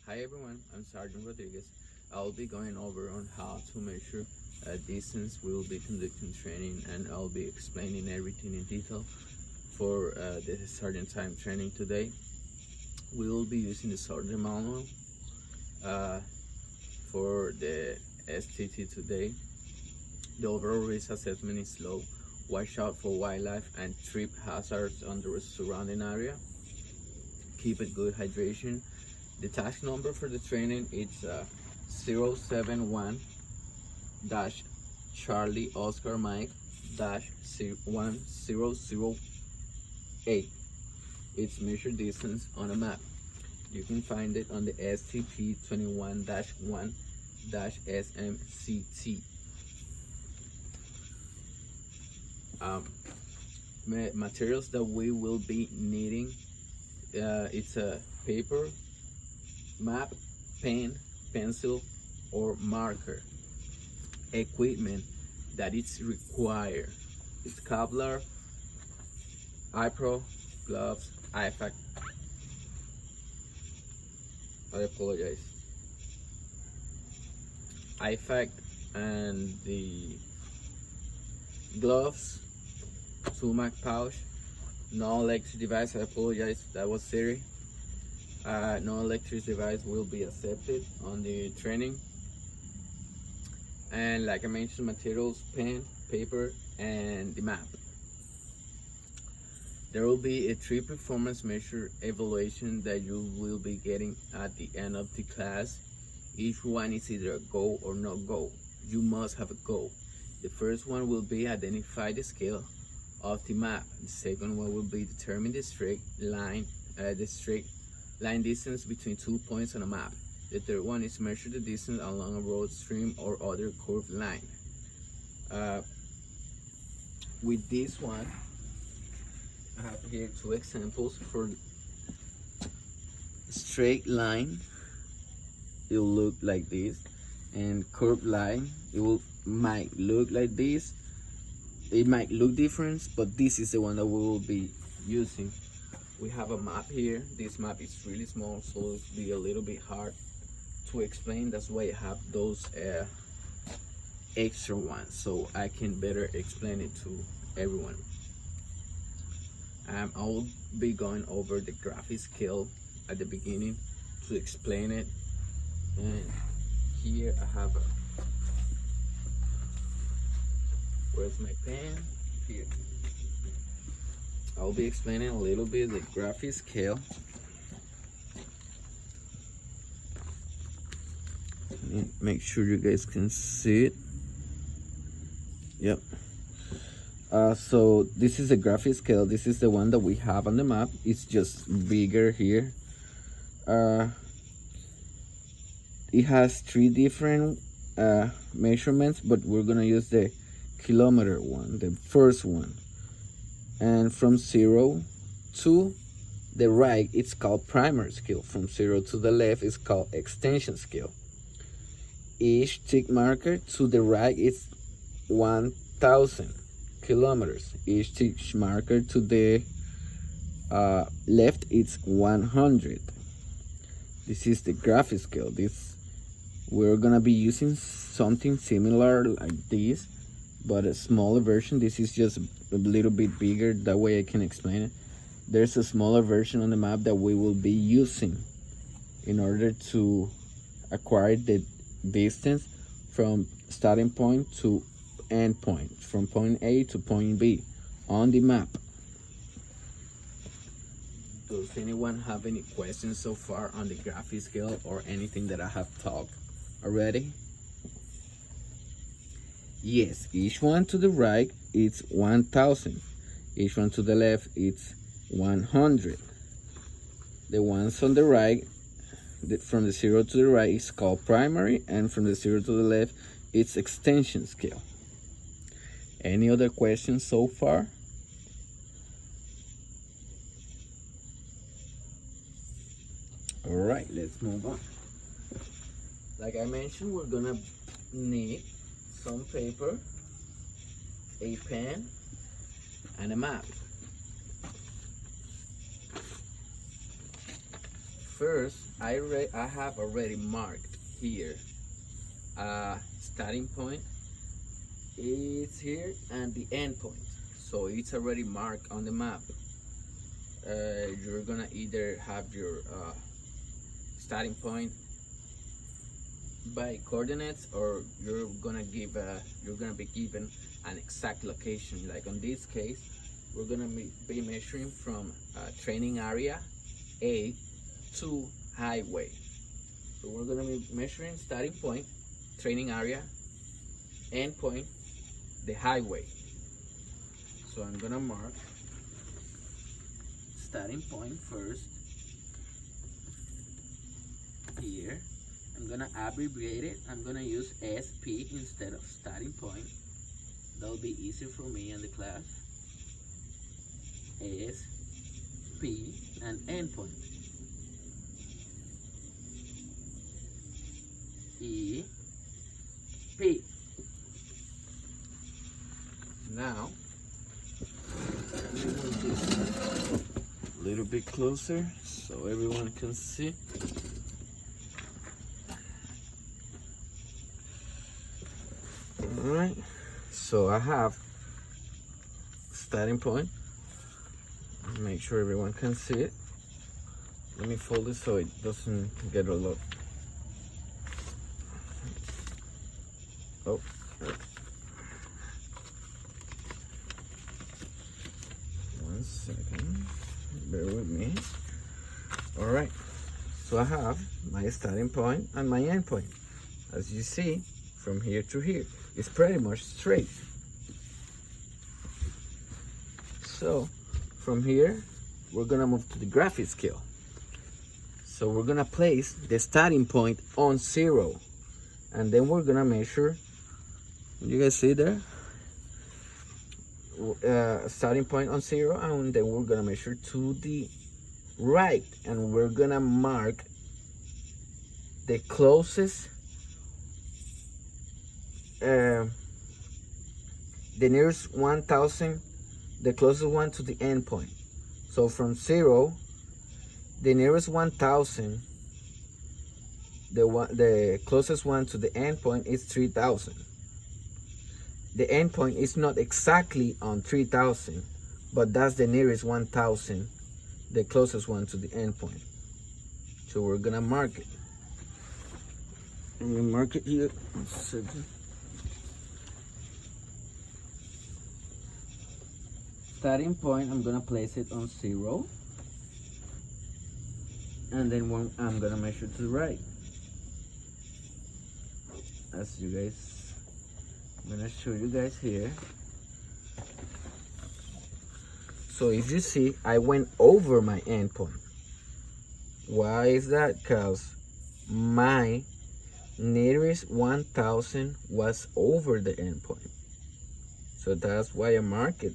Hi everyone, I'm Sergeant Rodriguez. I'll be going over on how to measure distance. We will be conducting training and I'll be explaining everything in detail for the Sergeant Time training today. We will be using the Sergeant Manual for the STT today. The overall risk assessment is low. Watch out for wildlife and trip hazards on the surrounding area. Keep a good hydration. The task number for the training is 071 Charlie Oscar Mike 1008. It's measure distance on a map. You can find it on the STP 21-1 SMCT. Materials that we will be needing, it's a paper, map, pen, pencil, or marker. Equipment that is required: it's Kevlar, iPro, gloves, IFAC. I apologize. IFAC and the gloves, sumac pouch, no electric device. I apologize, that was Siri. No electric device will be accepted on the training. And like I mentioned, materials: pen, paper, and the map. There will be a 3 performance measure evaluation that you will be getting at the end of the class. Each one is either a go or no go. You must have a go. The first one will be identify the scale of the map. The second one will be determine the straight line distance between 2 points on a map. The third one is measure the distance along a road, stream, or other curved line. With this one, I have here 2 examples. For straight line, it will look like this, and curved line, might look like this. It might look different, but this is the one that we will be using. We have a map here. This map is really small, so it'll be a little bit hard to explain. That's why I have those extra ones, so I can better explain it to everyone. I will be going over the graphic scale at the beginning to explain it. And here I have where's my pen? Here. I'll be explaining a little bit the graphic scale. Make sure you guys can see it. Yep. So this is a graphic scale. This is the one that we have on the map. It's just bigger here. It has 3 different measurements, but we're gonna use the kilometer one, the first one. And from 0 to the right, it's called primary scale. From 0 to the left, it's called extension scale. Each tick marker to the right is 1,000 kilometers. Each tick marker to the left, it's 100. This is the graphic scale. We're gonna be using something similar like this, but a smaller version. This is just a little bit bigger, that way I can explain it. There's a smaller version on the map that we will be using in order to acquire the distance from starting point to end point, from point A to point B on the map. Does anyone have any questions so far on the graphic scale or anything that I have talked already? Yes, each one to the right it's 1,000. Each one to the left it's 100. The ones on the right, from the 0 to the right, is called primary, and from the 0 to the left it's extension scale. Any other questions so far? All right, let's move on. Like I mentioned, we're gonna need some paper, a pen, and a map. First, I have already marked here starting point is here and the end point, so it's already marked on the map. You're gonna either have your starting point by coordinates, or you're gonna be given an exact location. Like on this case, we're gonna be measuring from training area A to highway. So we're gonna be measuring starting point, training area, end point, the highway. So I'm gonna mark starting point first here. I'm gonna abbreviate it. I'm gonna use SP instead of starting point. That'll be easier for me in the class. SP and end point. EP. Now, move this a little bit closer so everyone can see. Alright, so I have starting point. Make sure everyone can see it. Let me fold it so it doesn't get a lot. Oh, one second, bear with me. Alright, so I have my starting point and my end point. As you see, from here to here, it's pretty much straight. So from here, we're gonna move to the graphic scale. So we're gonna place the starting point on 0, and then we're gonna measure. You guys see there? Starting point on 0, and then we're gonna measure to the right, and we're gonna mark the closest, the nearest 1,000, the closest one to the end point. So from 0, the nearest 1,000, the closest one to the end point is 3,000. The end point is not exactly on 3,000, but that's the nearest 1,000, the closest one to the end point. So we're gonna mark it. I'm gonna mark it here. Starting point, I'm gonna place it on 0, and then I'm gonna measure to the right. As you guys, I'm gonna show you guys here. So if you see, I went over my endpoint. Why is that? Because my nearest 1,000 was over the endpoint. So that's why I mark it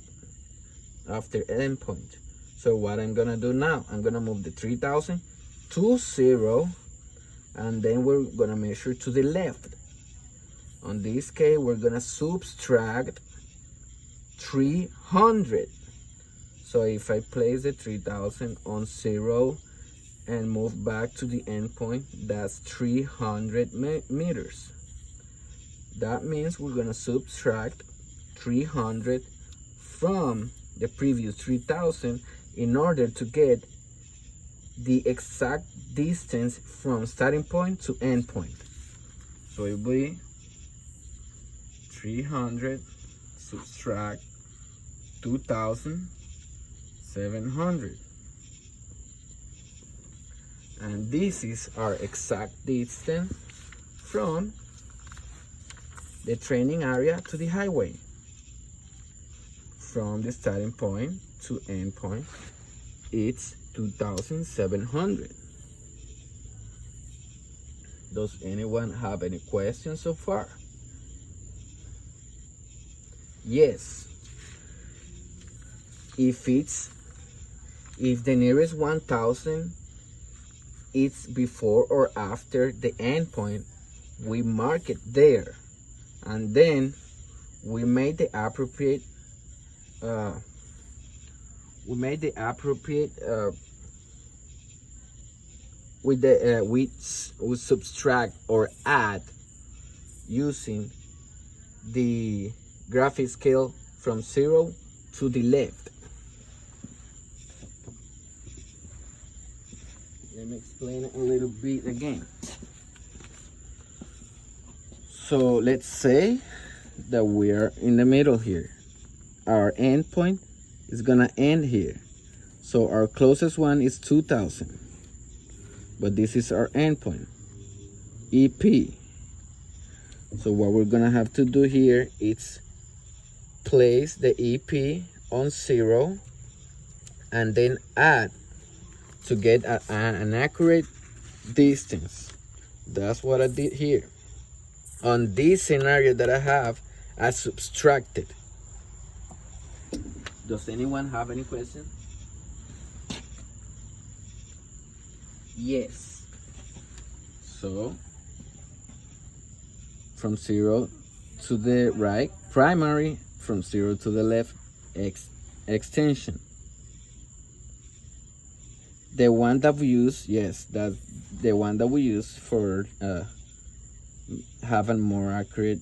after endpoint. So what I'm gonna do now, I'm gonna move the 3,000 to 0, and then we're gonna measure to the left. On this case, we're gonna subtract 300. So if I place the 3,000 on 0 and move back to the endpoint, that's 300 meters. That means we're gonna subtract 300 from the previous 3,000 in order to get the exact distance from starting point to end point. So it will be 300 subtract 2,700. And this is our exact distance from the training area to the highway. From the starting point to end point, it's 2,700. Does anyone have any questions so far? Yes. If the nearest 1,000 it's before or after the end point, we mark it there, and then we made the appropriate with the we subtract or add using the graphic scale from 0 to the left. Let me explain it a little bit again. So let's say that we're in the middle here. Our endpoint is gonna end here. So our closest one is 2000. But this is our endpoint, EP. So what we're gonna have to do here is place the EP on 0 and then add to get an accurate distance. That's what I did here. On this scenario that I have, I subtracted. Does anyone have any question? Yes. So from 0 to the right, primary, from 0 to the left, extension. The one that we use, yes, that's the one that we use for having more accurate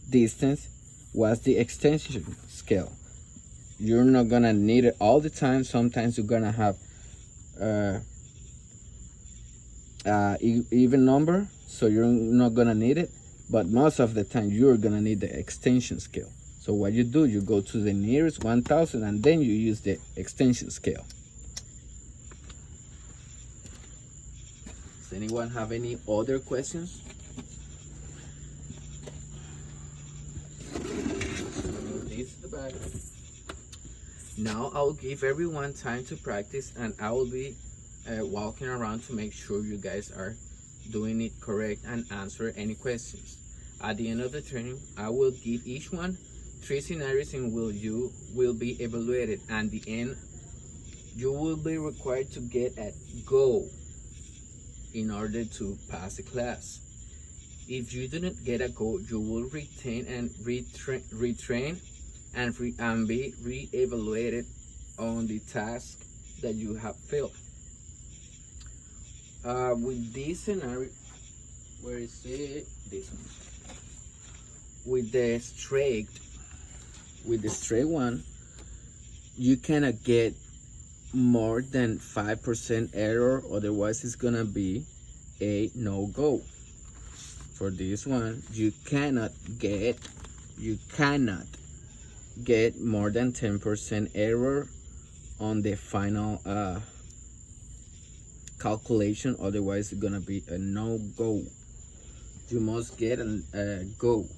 distance was the extension scale. You're not gonna need it all the time. Sometimes you're gonna have even number, so you're not gonna need it, but most of the time you're gonna need the extension scale. So what you do, you go to the nearest 1000 and then you use the extension scale. Does anyone have any other questions? This is the back. Now I'll give everyone time to practice, and I will be walking around to make sure you guys are doing it correct and answer any questions. At the end of the training, I will give each one 3 scenarios in which you will be evaluated, and at the end you will be required to get a go in order to pass the class. If you do not get a go, you will retain and retrain and be re-evaluated on the task that you have failed. With this scenario, where is it? This one. With the straight one, you cannot get more than 5% error, otherwise it's gonna be a no-go. For this one, you cannot get more than 10% error on the final calculation, otherwise it's gonna be a no-go. You must get a go.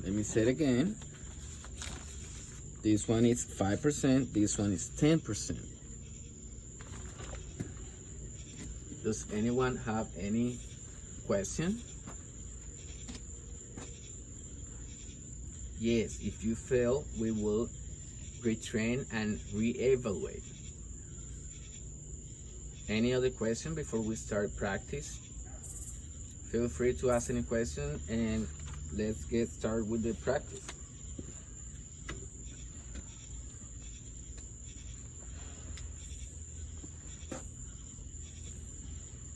Let me say it again. This one is 5%, this one is 10%. Does anyone have any question? Yes, if you fail, we will retrain and re-evaluate. Any other question before we start practice? Feel free to ask any question, and let's get started with the practice.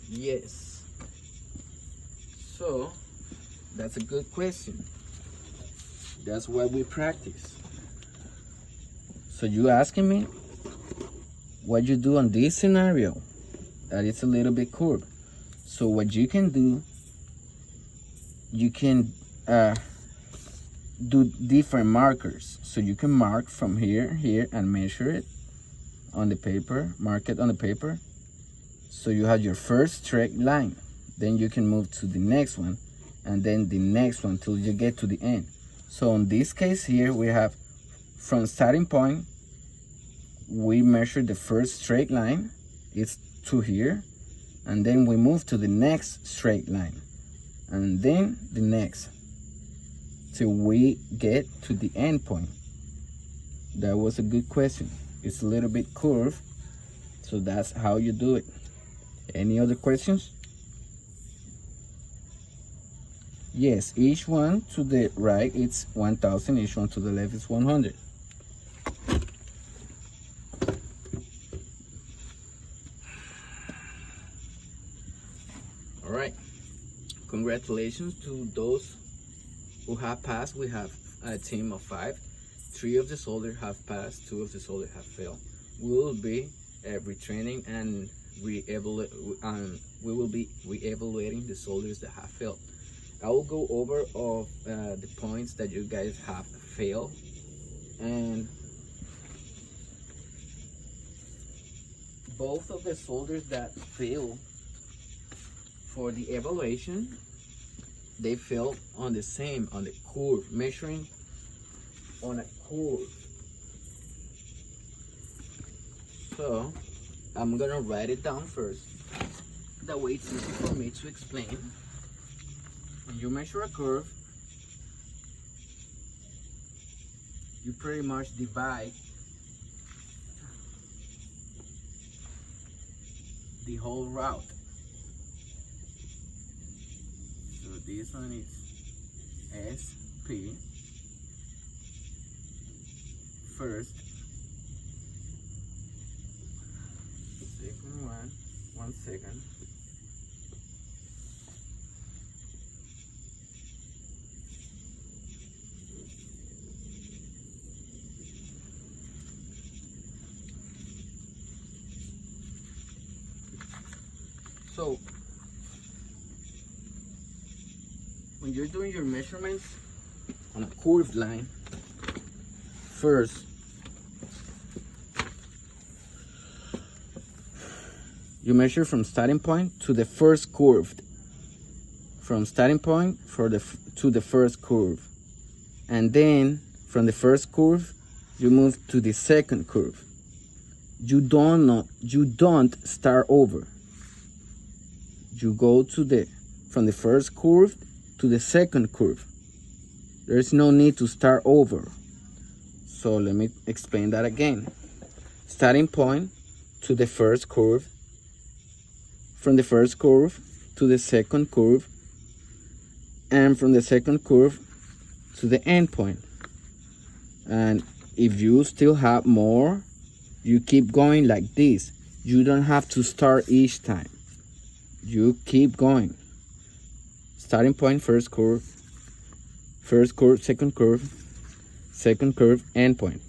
Yes. So that's a good question. That's why we practice. So you asking me what you do on this scenario that it's a little bit curved. So what you can do, you can do different markers. So you can mark from here and measure it on the paper, mark it on the paper. So you have your first straight line, then you can move to the next one, and then the next one till you get to the end. So in this case here, we have from starting point, we measure the first straight line, it's to here, and then we move to the next straight line, and then the next, till we get to the end point. That was a good question. It's a little bit curved, so that's how you do it. Any other questions? Yes, each one to the right it's 1000, each one to the left is 100. All right, congratulations to those who have passed. We have a team of 5. 3 of the soldiers have passed, 2 of the soldiers have failed. We will be retraining and we will be re-evaluating the soldiers that have failed. I will go over of the points that you guys have failed, and both of the soldiers that failed for the evaluation, they failed on the curve, measuring on a curve. So I'm gonna write it down first. That way it's easy for me to explain. When you measure a curve, you pretty much divide the whole route. So this one is SP first, second one second, so when you're doing your measurements on a curved line, first you measure from starting point to the first curve, from starting point to the first curve, and then from the first curve you move to the second curve. You don't start over. You go from the first curve to the second curve. There's no need to start over. So let me explain that again. Starting point to the first curve, from the first curve to the second curve, and from the second curve to the end point. And if you still have more, you keep going like this. You don't have to start each time. You keep going. Starting point, first curve, second curve, end point.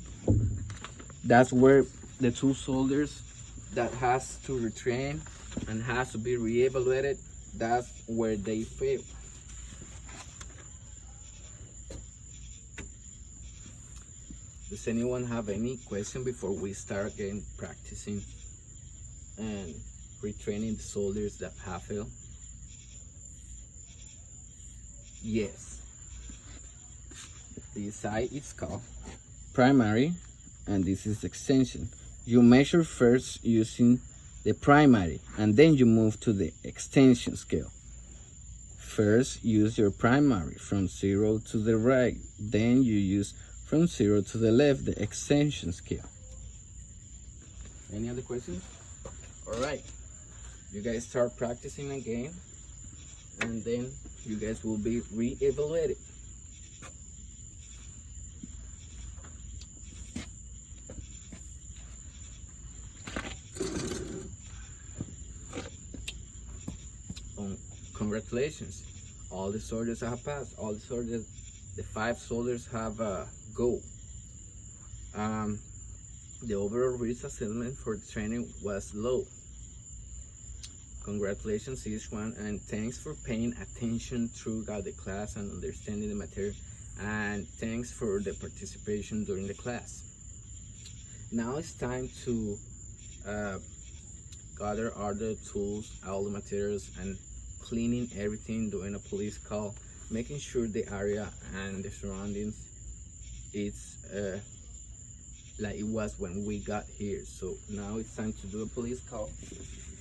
That's where the 2 soldiers that has to retrain and has to be re-evaluated, that's where they fail. Does anyone have any question before we start again practicing and retraining the soldiers that have failed? Yes. This side is called primary and this is extension. You measure first using the primary and then you move to the extension scale. First use your primary from 0 to the right, then you use from 0 to the left the extension scale. Any other questions? All right, you guys start practicing again and then you guys will be re-evaluated. Congratulations, all the soldiers have passed. All the soldiers, the 5 soldiers have go. The overall risk assessment for the training was low. Congratulations each one, and thanks for paying attention throughout the class and understanding the material, and thanks for the participation during the class. Now it's time to gather all the tools, all the materials, and cleaning everything, doing a police call, making sure the area and the surroundings it's like it was when we got here. So now it's time to do a police call,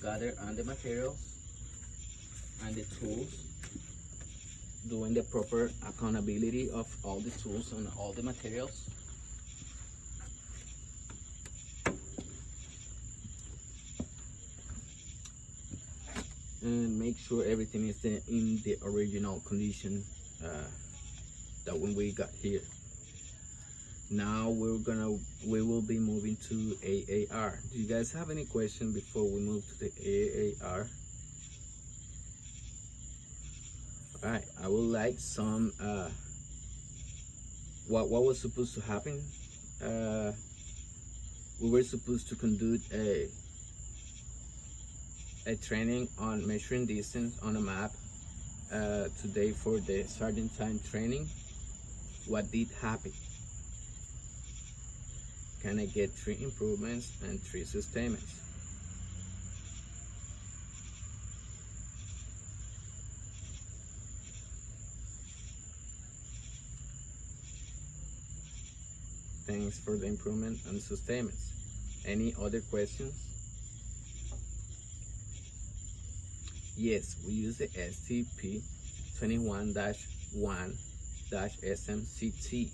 gather all the materials and the tools, doing the proper accountability of all the tools and all the materials. And make sure everything is in the original condition that when we got here. Now we will be moving to AAR. Do you guys have any question before we move to the AAR? I would like some what was supposed to happen. We were supposed to conduct a training on measuring distance on a map today for the sergeant time training. What did happen? Can I get 3 improvements and 3 sustainments? Thanks for the improvement and sustainments. Any other questions? Yes, we use the STP 21-1-SMCT.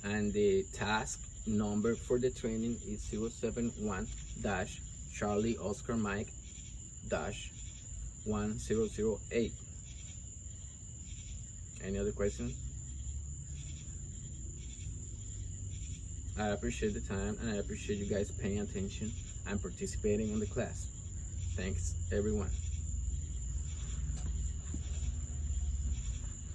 And the task number for the training is 071-Charlie Oscar Mike 1008. Any other questions? I appreciate the time, and I appreciate you guys paying attention and participating in the class. Thanks, everyone.